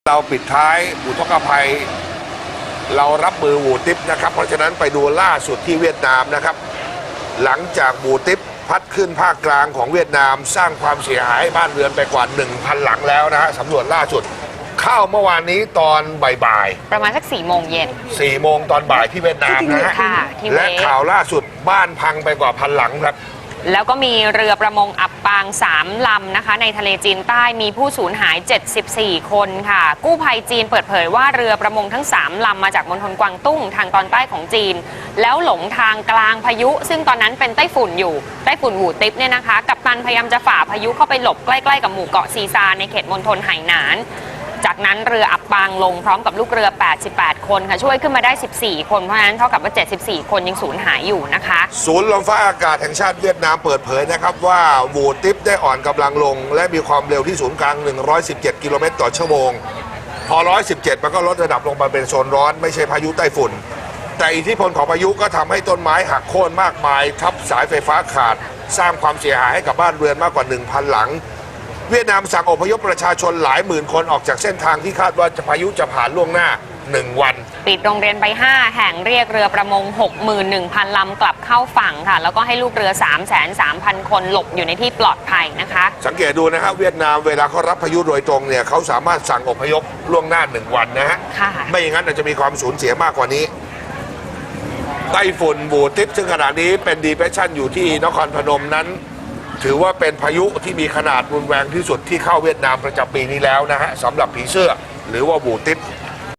เราปิดท้ายอุทกภัยเรารับมือวูติปนะครับเพราะฉะนั้นไปดูล่าสุดที่เวียดนามนะครับหลังจากวูติปพัดขึ้นภาคกลางของเวียดนามสร้างความเสียหายให้บ้านเรือนไปกว่า 1,000 หลังแล้วนะฮะสำรวจล่าสุดเข้าเมื่อวานนี้ตอนบ่ายๆประมาณสัก4 โมงเย็น4 โมงตอนบ่ายที่เวียดนามนะฮะและข่าวล่าสุดบ้านพังไปกว่า1,000 หลังครับแล้วก็มีเรือประมงอับปาง3 ลำนะคะในทะเลจีนใต้มีผู้สูญหาย74 คนค่ะกู้ภัยจีนเปิดเผยว่าเรือประมงทั้ง3 ลำมาจากมณฑลกวางตุ้งทางตอนใต้ของจีนแล้วหลงทางกลางพายุซึ่งตอนนั้นเป็นไต้ฝุ่นอยู่ไต้ฝุ่นหูติปเนี่ยนะคะกัปตันพยายามจะฝ่าพายุเข้าไปหลบใกล้ๆกับหมู่เกาะซีซาในเขตมณฑลไหหนานจากนั้นเรืออับปางลงพร้อมกับลูกเรือ88 คนค่ะช่วยขึ้นมาได้14 คนเพราะฉะนั้นเท่ากับว่า74 คนยังสูญหายอยู่นะคะศูนย์ลมฟ้าอากาศแห่งชาติเวียดนามเปิดเผยนะครับว่าวูติปได้อ่อนกำลังลงและมีความเร็วที่ศูนย์กลาง117 กิโลเมตรต่อชั่วโมงพอ117มันก็ลดระดับลงมาเป็นโซนร้อนไม่ใช่พายุไต้ฝุ่นแต่อิทธิพลของพายุก็ทำให้ต้นไม้หักโค่นมากมายทับสายไฟฟ้าขาดสร้างความเสียหายให้กับบ้านเรือนมากกว่า 1,000 หลังเวียดนามสั่งอพยพประชาชนหลายหมื่นคนออกจากเส้นทางที่คาดว่าพายุจะผ่านล่วงหน้า1 วันปิดโรงเรียนไป5 แห่งเรียกเรือประมง 61,000 ลำกลับเข้าฝั่งค่ะแล้วก็ให้ลูกเรือ 330,000 คนหลบอยู่ในที่ปลอดภัยนะคะสังเกตดูนะครับเวียดนามเวลาเขารับพายุโดยตรงเนี่ยเขาสามารถสั่งอพยพล่วงหน้า1 วันนะฮะไม่อย่างนั้นอาจจะมีความสูญเสียมากกว่านี้ไต้ฝุ่นวูติปซึ่งขณะนี้เป็นดีเพรสชันอยู่ที่นครพนมนั้นถือว่าเป็นพายุที่มีขนาดรุนแรงที่สุดที่เข้าเวียดนามประจำปีนี้แล้วนะฮะสำหรับผีเสื้อหรือว่าวูติป